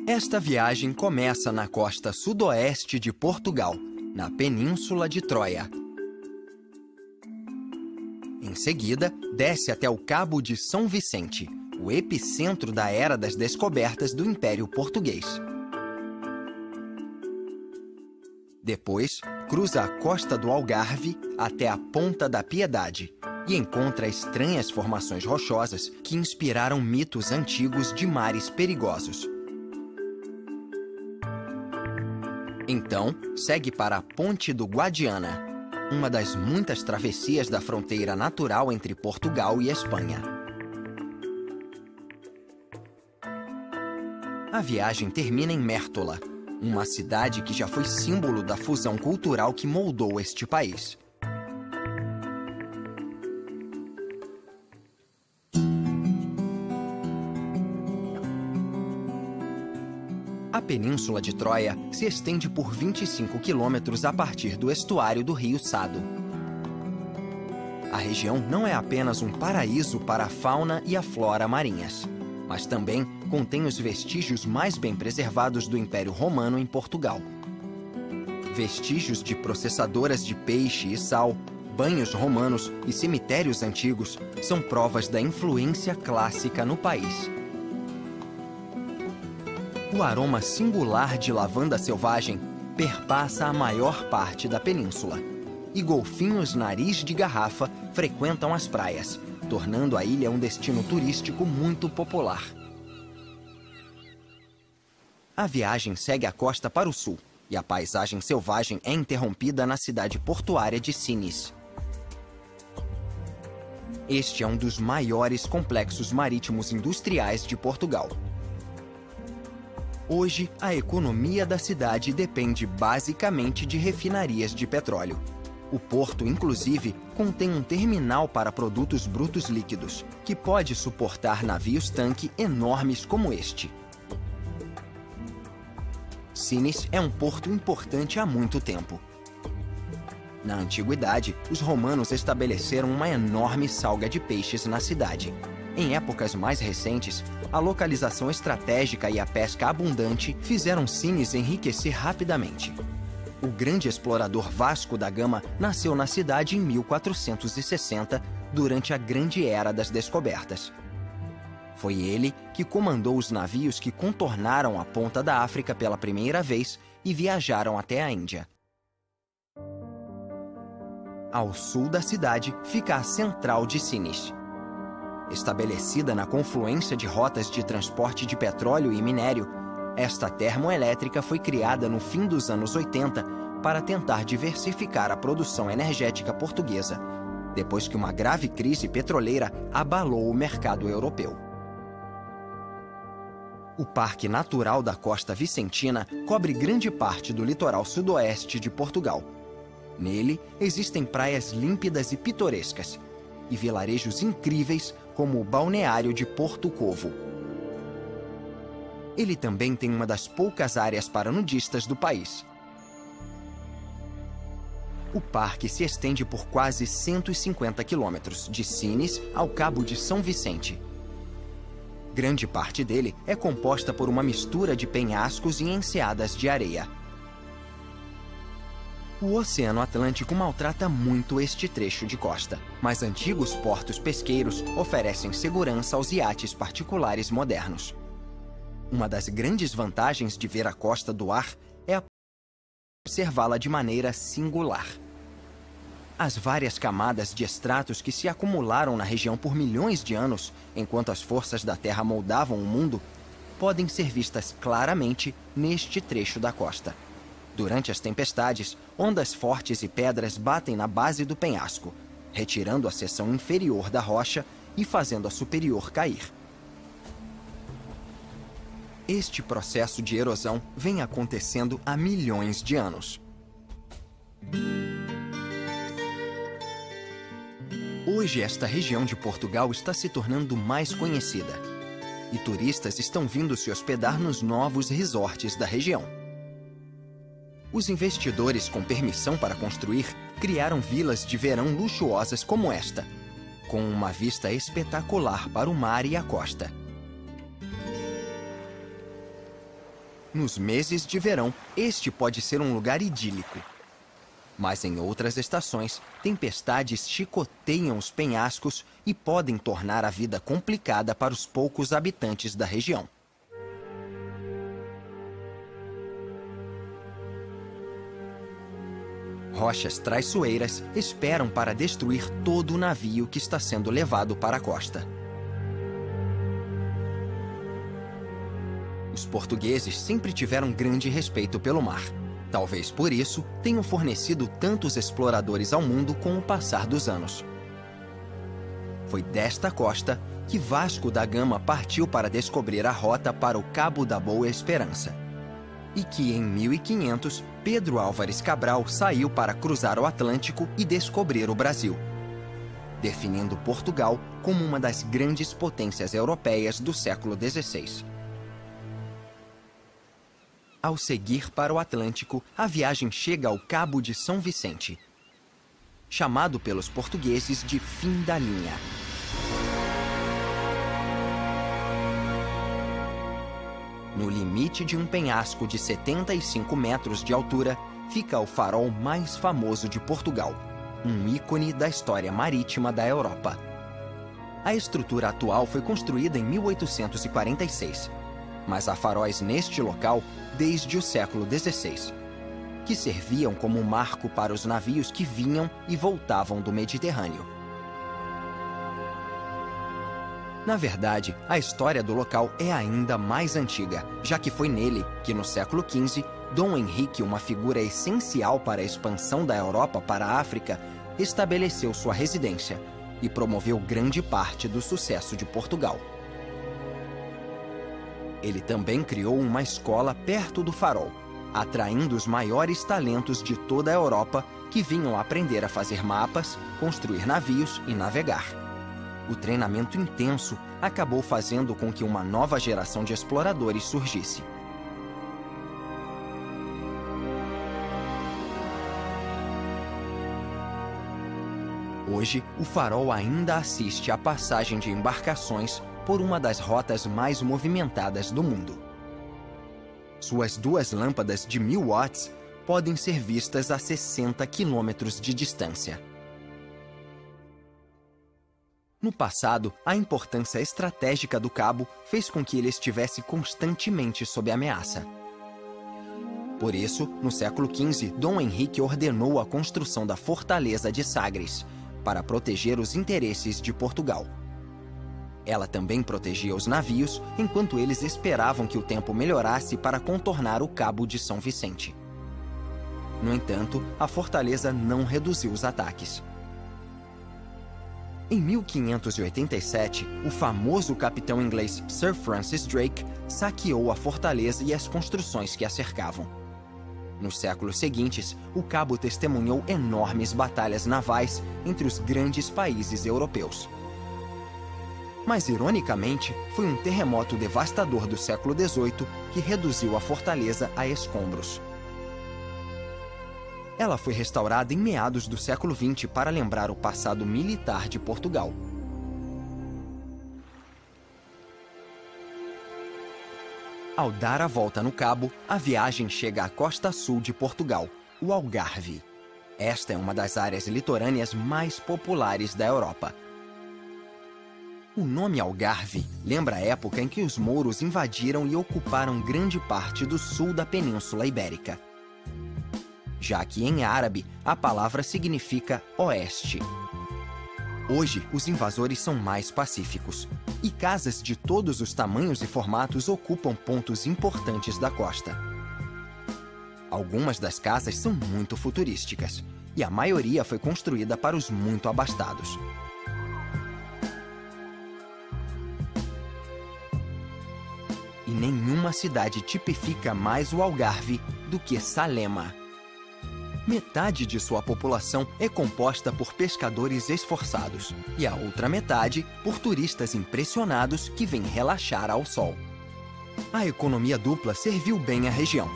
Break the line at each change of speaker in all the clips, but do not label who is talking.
Esta viagem começa na costa sudoeste de Portugal, na Península de Troia. Em seguida, desce até o Cabo de São Vicente, o epicentro da era das descobertas do Império Português. Depois, cruza a costa do Algarve até a Ponta da Piedade e encontra estranhas formações rochosas que inspiraram mitos antigos de mares perigosos. Então, segue para a Ponte do Guadiana, uma das muitas travessias da fronteira natural entre Portugal e Espanha. A viagem termina em Mértola, uma cidade que já foi símbolo da fusão cultural que moldou este país. A Península de Troia se estende por 25 quilômetros a partir do estuário do rio Sado. A região não é apenas um paraíso para a fauna e a flora marinhas, mas também contém os vestígios mais bem preservados do Império Romano em Portugal. Vestígios de processadoras de peixe e sal, banhos romanos e cemitérios antigos são provas da influência clássica no país. O aroma singular de lavanda selvagem perpassa a maior parte da península, e golfinhos nariz de garrafa frequentam as praias, tornando a ilha um destino turístico muito popular. A viagem segue a costa para o sul, e a paisagem selvagem é interrompida na cidade portuária de Sines. Este é um dos maiores complexos marítimos industriais de Portugal. Hoje, a economia da cidade depende basicamente de refinarias de petróleo. O porto, inclusive, contém um terminal para produtos brutos líquidos, que pode suportar navios-tanque enormes como este. Sines é um porto importante há muito tempo. Na antiguidade, os romanos estabeleceram uma enorme salga de peixes na cidade. Em épocas mais recentes, a localização estratégica e a pesca abundante fizeram Sines enriquecer rapidamente. O grande explorador Vasco da Gama nasceu na cidade em 1460, durante a Grande Era das Descobertas. Foi ele que comandou os navios que contornaram a ponta da África pela primeira vez e viajaram até a Índia. Ao sul da cidade fica a Central de Sines. Estabelecida na confluência de rotas de transporte de petróleo e minério, esta termoelétrica foi criada no fim dos anos 80 para tentar diversificar a produção energética portuguesa, depois que uma grave crise petroleira abalou o mercado europeu. O Parque Natural da Costa Vicentina cobre grande parte do litoral sudoeste de Portugal. Nele, existem praias límpidas e pitorescas, e vilarejos incríveis como o balneário de Porto Covo. Ele também tem uma das poucas áreas para nudistas do país. O parque se estende por quase 150 quilômetros, de Sines ao Cabo de São Vicente. Grande parte dele é composta por uma mistura de penhascos e enseadas de areia. O Oceano Atlântico maltrata muito este trecho de costa, mas antigos portos pesqueiros oferecem segurança aos iates particulares modernos. Uma das grandes vantagens de ver a costa do ar é observá-la de maneira singular. As várias camadas de estratos que se acumularam na região por milhões de anos, enquanto as forças da Terra moldavam o mundo, podem ser vistas claramente neste trecho da costa. Durante as tempestades, ondas fortes e pedras batem na base do penhasco, retirando a seção inferior da rocha e fazendo a superior cair. Este processo de erosão vem acontecendo há milhões de anos. Hoje, esta região de Portugal está se tornando mais conhecida, e turistas estão vindo se hospedar nos novos resorts da região. Os investidores com permissão para construir criaram vilas de verão luxuosas como esta, com uma vista espetacular para o mar e a costa. Nos meses de verão, este pode ser um lugar idílico. Mas em outras estações, tempestades chicoteiam os penhascos e podem tornar a vida complicada para os poucos habitantes da região. Rochas traiçoeiras esperam para destruir todo o navio que está sendo levado para a costa. Os portugueses sempre tiveram grande respeito pelo mar. Talvez por isso tenham fornecido tantos exploradores ao mundo com o passar dos anos. Foi desta costa que Vasco da Gama partiu para descobrir a rota para o Cabo da Boa Esperança. E que em 1500, Pedro Álvares Cabral saiu para cruzar o Atlântico e descobrir o Brasil, definindo Portugal como uma das grandes potências europeias do século XVI. Ao seguir para o Atlântico, a viagem chega ao Cabo de São Vicente, chamado pelos portugueses de Fim da Linha. No limite de um penhasco de 75 metros de altura, fica o farol mais famoso de Portugal, um ícone da história marítima da Europa. A estrutura atual foi construída em 1846, mas há faróis neste local desde o século XVI, que serviam como marco para os navios que vinham e voltavam do Mediterrâneo. Na verdade, a história do local é ainda mais antiga, já que foi nele que, no século XV, Dom Henrique, uma figura essencial para a expansão da Europa para a África, estabeleceu sua residência e promoveu grande parte do sucesso de Portugal. Ele também criou uma escola perto do farol, atraindo os maiores talentos de toda a Europa que vinham aprender a fazer mapas, construir navios e navegar. O treinamento intenso acabou fazendo com que uma nova geração de exploradores surgisse. Hoje, o farol ainda assiste à passagem de embarcações por uma das rotas mais movimentadas do mundo. Suas duas lâmpadas de 1000 watts podem ser vistas a 60 quilômetros de distância. No passado, a importância estratégica do cabo fez com que ele estivesse constantemente sob ameaça. Por isso, no século XV, Dom Henrique ordenou a construção da Fortaleza de Sagres, para proteger os interesses de Portugal. Ela também protegia os navios, enquanto eles esperavam que o tempo melhorasse para contornar o Cabo de São Vicente. No entanto, a fortaleza não reduziu os ataques. Em 1587, o famoso capitão inglês Sir Francis Drake saqueou a fortaleza e as construções que a cercavam. Nos séculos seguintes, o cabo testemunhou enormes batalhas navais entre os grandes países europeus. Mas, ironicamente, foi um terremoto devastador do século XVIII que reduziu a fortaleza a escombros. Ela foi restaurada em meados do século XX para lembrar o passado militar de Portugal. Ao dar a volta no cabo, a viagem chega à costa sul de Portugal, o Algarve. Esta é uma das áreas litorâneas mais populares da Europa. O nome Algarve lembra a época em que os mouros invadiram e ocuparam grande parte do sul da Península Ibérica, já que em árabe a palavra significa oeste. Hoje, os invasores são mais pacíficos, e casas de todos os tamanhos e formatos ocupam pontos importantes da costa. Algumas das casas são muito futurísticas, e a maioria foi construída para os muito abastados. E nenhuma cidade tipifica mais o Algarve do que Salema. Metade de sua população é composta por pescadores esforçados e a outra metade por turistas impressionados que vêm relaxar ao sol. A economia dupla serviu bem à região,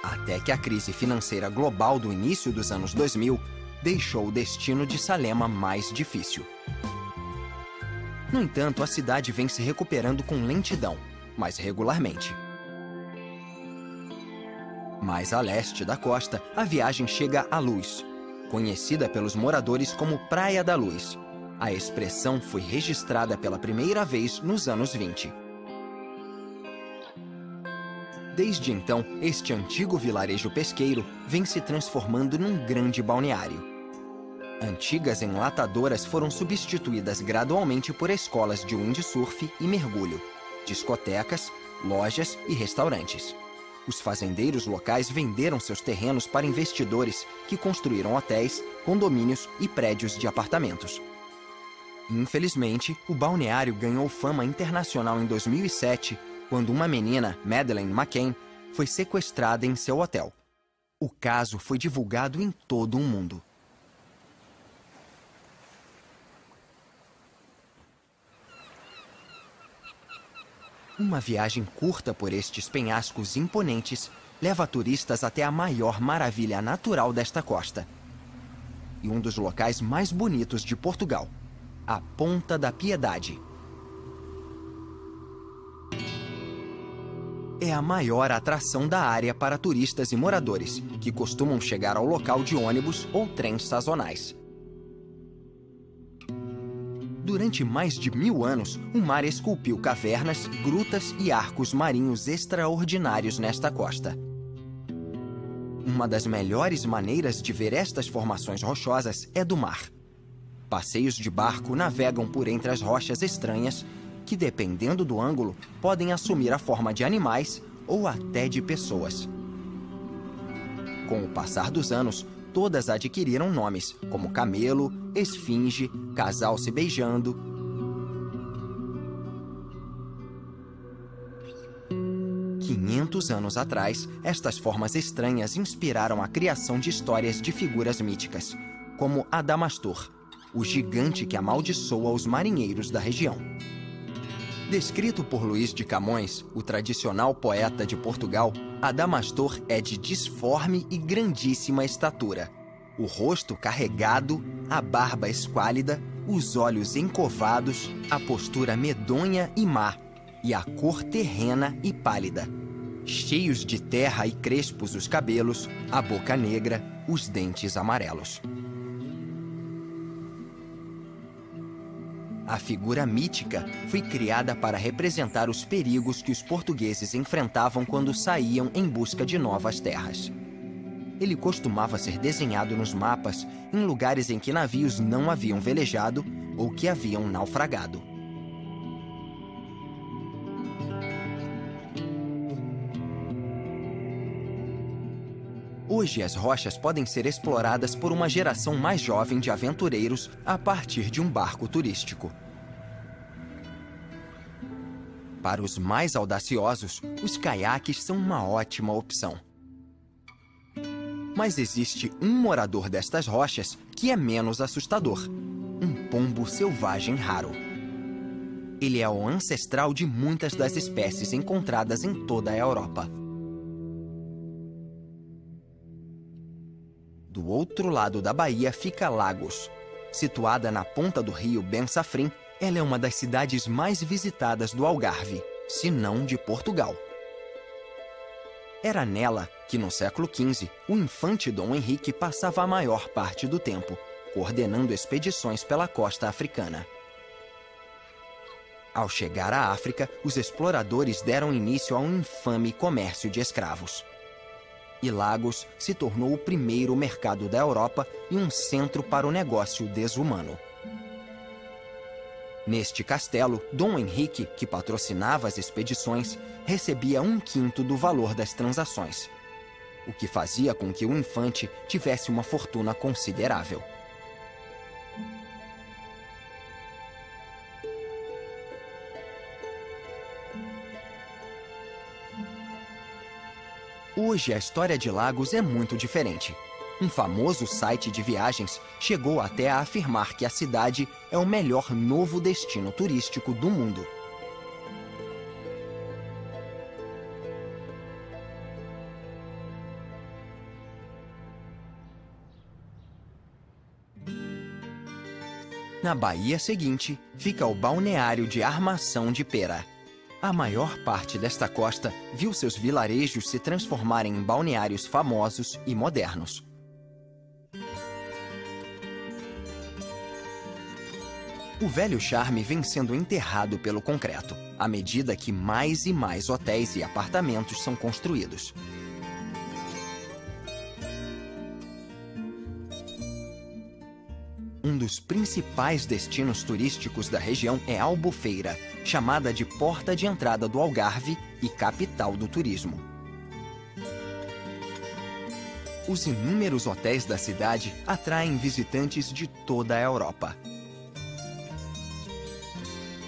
até que a crise financeira global do início dos anos 2000 deixou o destino de Salema mais difícil. No entanto, a cidade vem se recuperando com lentidão, mas regularmente. Mais a leste da costa, a viagem chega à Luz, conhecida pelos moradores como Praia da Luz. A expressão foi registrada pela primeira vez nos anos 20. Desde então, este antigo vilarejo pesqueiro vem se transformando num grande balneário. Antigas enlatadoras foram substituídas gradualmente por escolas de windsurf e mergulho, discotecas, lojas e restaurantes. Os fazendeiros locais venderam seus terrenos para investidores que construíram hotéis, condomínios e prédios de apartamentos. Infelizmente, o balneário ganhou fama internacional em 2007, quando uma menina, Madeleine McCann, foi sequestrada em seu hotel. O caso foi divulgado em todo o mundo. Uma viagem curta por estes penhascos imponentes leva turistas até a maior maravilha natural desta costa e um dos locais mais bonitos de Portugal, a Ponta da Piedade. É a maior atração da área para turistas e moradores, que costumam chegar ao local de ônibus ou trens sazonais. Durante mais de 1000 anos, o mar esculpiu cavernas, grutas e arcos marinhos extraordinários nesta costa. Uma das melhores maneiras de ver estas formações rochosas é do mar. Passeios de barco navegam por entre as rochas estranhas, que, dependendo do ângulo, podem assumir a forma de animais ou até de pessoas. Com o passar dos anos, todas adquiriram nomes, como camelo, esfinge, casal se beijando. Há 500 anos atrás, estas formas estranhas inspiraram a criação de histórias de figuras míticas, como Adamastor, o gigante que amaldiçoa os marinheiros da região. Descrito por Luís de Camões, o tradicional poeta de Portugal, Adamastor é de disforme e grandíssima estatura. O rosto carregado, a barba esquálida, os olhos encovados, a postura medonha e má, e a cor terrena e pálida. Cheios de terra e crespos os cabelos, a boca negra, os dentes amarelos. A figura mítica foi criada para representar os perigos que os portugueses enfrentavam quando saíam em busca de novas terras. Ele costumava ser desenhado nos mapas em lugares em que navios não haviam velejado ou que haviam naufragado. Hoje, as rochas podem ser exploradas por uma geração mais jovem de aventureiros a partir de um barco turístico. Para os mais audaciosos, os caiaques são uma ótima opção. Mas existe um morador destas rochas que é menos assustador: um pombo selvagem raro. Ele é o ancestral de muitas das espécies encontradas em toda a Europa. Do outro lado da baía fica Lagos. Situada na ponta do rio Ben Safrim, ela é uma das cidades mais visitadas do Algarve, se não de Portugal. Era nela que, no século XV, o infante Dom Henrique passava a maior parte do tempo, coordenando expedições pela costa africana. Ao chegar à África, os exploradores deram início a um infame comércio de escravos. E Lagos se tornou o primeiro mercado da Europa e um centro para o negócio desumano. Neste castelo, Dom Henrique, que patrocinava as expedições, recebia 1/5 do valor das transações, o que fazia com que o infante tivesse uma fortuna considerável. Hoje, a história de Lagos é muito diferente. Um famoso site de viagens chegou até a afirmar que a cidade é o melhor novo destino turístico do mundo. Na baía seguinte, fica o balneário de Armação de Pera. A maior parte desta costa viu seus vilarejos se transformarem em balneários famosos e modernos. O velho charme vem sendo enterrado pelo concreto, à medida que mais e mais hotéis e apartamentos são construídos. Um dos principais destinos turísticos da região é Albufeira, chamada de porta de entrada do Algarve e capital do turismo. Os inúmeros hotéis da cidade atraem visitantes de toda a Europa.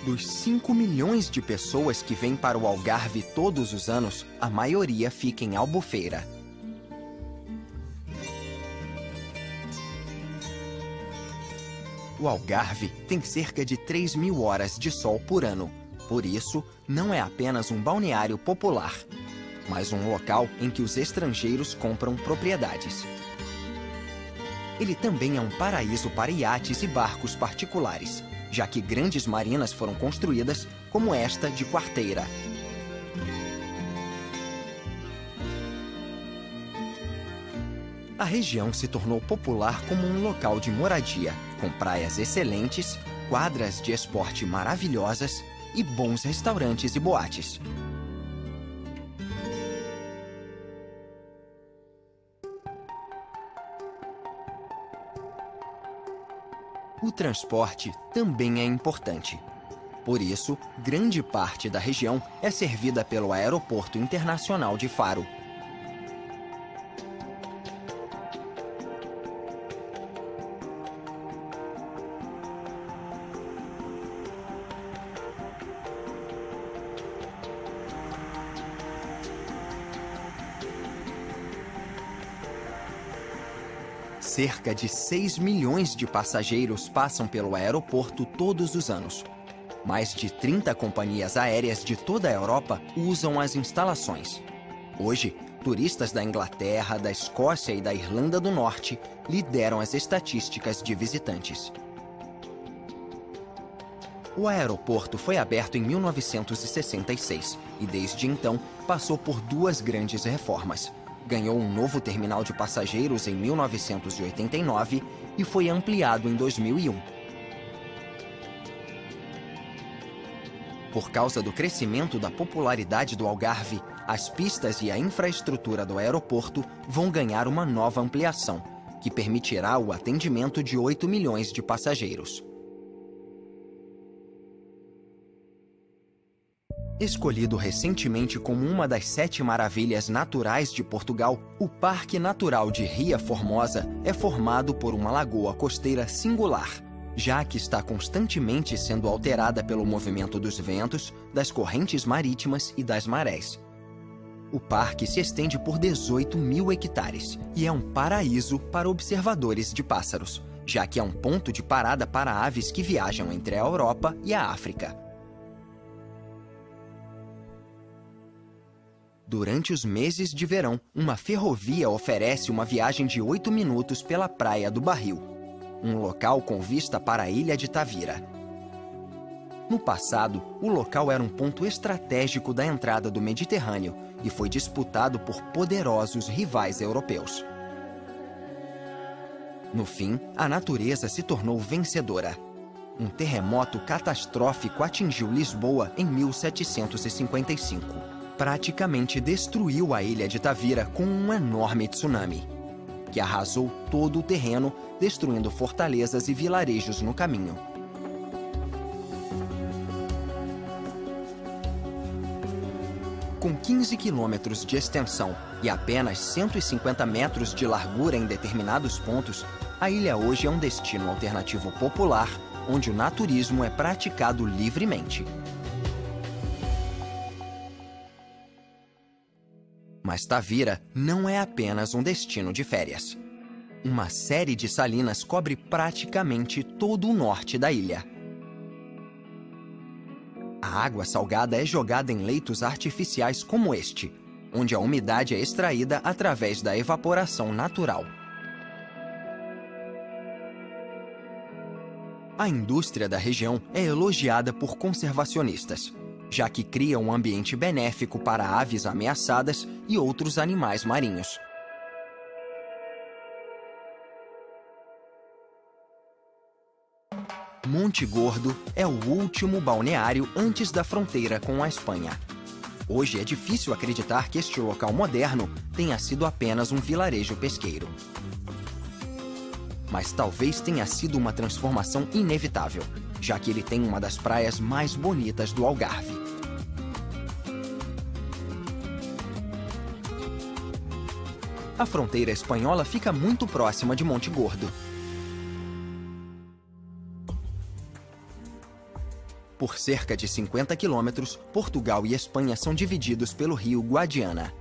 Dos 5 milhões de pessoas que vêm para o Algarve todos os anos, a maioria fica em Albufeira. O Algarve tem cerca de 3.000 horas de sol por ano. Por isso, não é apenas um balneário popular, mas um local em que os estrangeiros compram propriedades. Ele também é um paraíso para iates e barcos particulares, já que grandes marinas foram construídas, como esta de Quarteira. A região se tornou popular como um local de moradia, com praias excelentes, quadras de esporte maravilhosas e bons restaurantes e boates. O transporte também é importante. Por isso, grande parte da região é servida pelo Aeroporto Internacional de Faro. Cerca de 6 milhões de passageiros passam pelo aeroporto todos os anos. Mais de 30 companhias aéreas de toda a Europa usam as instalações. Hoje, turistas da Inglaterra, da Escócia e da Irlanda do Norte lideram as estatísticas de visitantes. O aeroporto foi aberto em 1966 e, desde então, passou por 2 grandes reformas. Ganhou um novo terminal de passageiros em 1989 e foi ampliado em 2001. Por causa do crescimento da popularidade do Algarve, as pistas e a infraestrutura do aeroporto vão ganhar uma nova ampliação, que permitirá o atendimento de 8 milhões de passageiros. Escolhido recentemente como uma das 7 maravilhas naturais de Portugal, o Parque Natural de Ria Formosa é formado por uma lagoa costeira singular, já que está constantemente sendo alterada pelo movimento dos ventos, das correntes marítimas e das marés. O parque se estende por 18 mil hectares e é um paraíso para observadores de pássaros, já que é um ponto de parada para aves que viajam entre a Europa e a África. Durante os meses de verão, uma ferrovia oferece uma viagem de 8 minutos pela Praia do Barril, um local com vista para a ilha de Tavira. No passado, o local era um ponto estratégico da entrada do Mediterrâneo e foi disputado por poderosos rivais europeus. No fim, a natureza se tornou vencedora. Um terremoto catastrófico atingiu Lisboa em 1755. Praticamente destruiu a ilha de Tavira com um enorme tsunami, que arrasou todo o terreno, destruindo fortalezas e vilarejos no caminho. Com 15 quilômetros de extensão e apenas 150 metros de largura em determinados pontos, a ilha hoje é um destino alternativo popular, onde o naturismo é praticado livremente. Mas Tavira não é apenas um destino de férias. Uma série de salinas cobre praticamente todo o norte da ilha. A água salgada é jogada em leitos artificiais como este, onde a umidade é extraída através da evaporação natural. A indústria da região é elogiada por conservacionistas. já que cria um ambiente benéfico para aves ameaçadas e outros animais marinhos. Monte Gordo é o último balneário antes da fronteira com a Espanha. Hoje é difícil acreditar que este local moderno tenha sido apenas um vilarejo pesqueiro. Mas talvez tenha sido uma transformação inevitável, já que ele tem uma das praias mais bonitas do Algarve. A fronteira espanhola fica muito próxima de Monte Gordo. Por cerca de 50 quilômetros, Portugal e Espanha são divididos pelo rio Guadiana.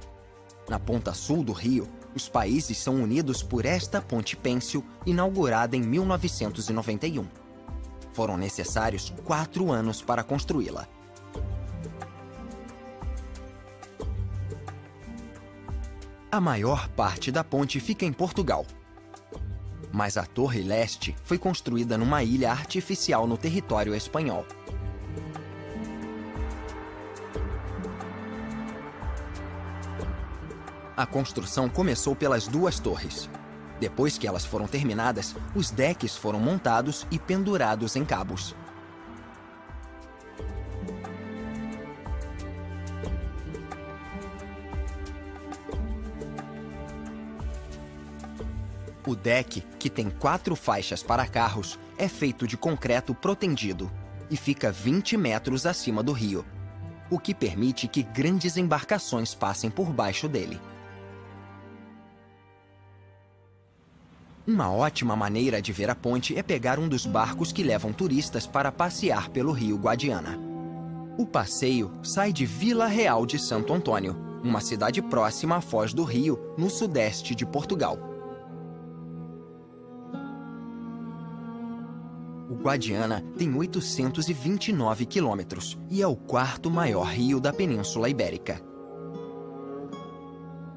Na ponta sul do rio, os países são unidos por esta ponte pêncil, inaugurada em 1991. Foram necessários 4 anos para construí-la. A maior parte da ponte fica em Portugal. Mas a Torre Leste foi construída numa ilha artificial no território espanhol. A construção começou pelas 2 torres. Depois que elas foram terminadas, os decks foram montados e pendurados em cabos. O deck, que tem 4 faixas para carros, é feito de concreto protendido e fica 20 metros acima do rio, o que permite que grandes embarcações passem por baixo dele. Uma ótima maneira de ver a ponte é pegar um dos barcos que levam turistas para passear pelo rio Guadiana. O passeio sai de Vila Real de Santo Antônio, uma cidade próxima à Foz do Rio, no sudeste de Portugal. O Guadiana tem 829 quilômetros e é o 4º maior rio da Península Ibérica.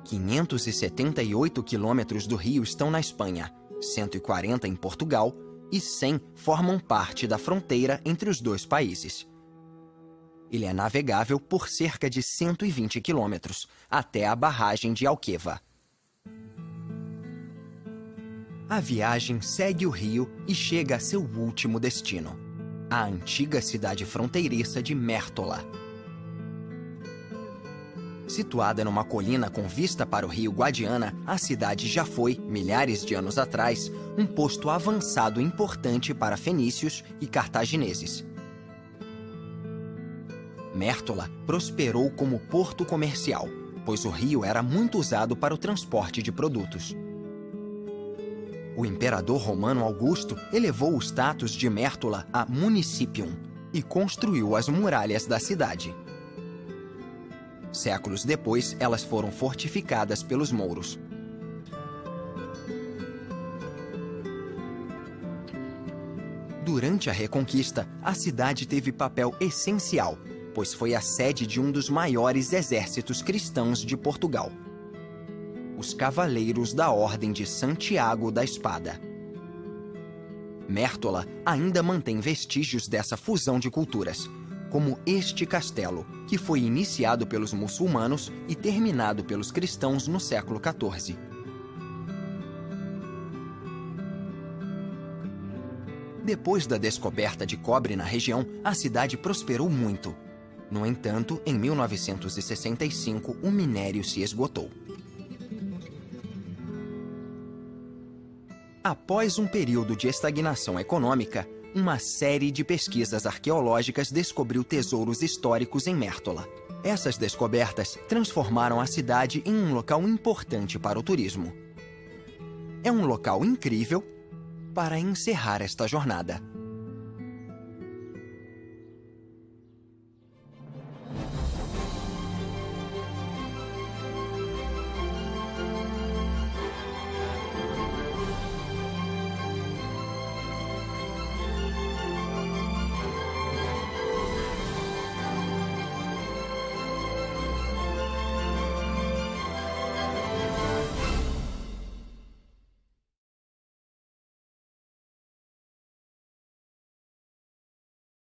578 quilômetros do rio estão na Espanha, 140 em Portugal e 100 formam parte da fronteira entre os 2 países. Ele é navegável por cerca de 120 quilômetros, até a barragem de Alqueva. A viagem segue o rio e chega a seu último destino, a antiga cidade fronteiriça de Mértola. Situada numa colina com vista para o rio Guadiana, a cidade já foi, milhares de anos atrás, um posto avançado importante para fenícios e cartagineses. Mértola prosperou como porto comercial, pois o rio era muito usado para o transporte de produtos. O imperador romano Augusto elevou o status de Mértola a municipium e construiu as muralhas da cidade. Séculos depois, elas foram fortificadas pelos mouros. Durante a Reconquista, a cidade teve papel essencial, pois foi a sede de um dos maiores exércitos cristãos de Portugal: os Cavaleiros da Ordem de Santiago da Espada. Mértola ainda mantém vestígios dessa fusão de culturas, como este castelo, que foi iniciado pelos muçulmanos e terminado pelos cristãos no século XIV. Depois da descoberta de cobre na região, a cidade prosperou muito. No entanto, em 1965, o minério se esgotou. Após um período de estagnação econômica, uma série de pesquisas arqueológicas descobriu tesouros históricos em Mértola. Essas descobertas transformaram a cidade em um local importante para o turismo. É um local incrível para encerrar esta jornada.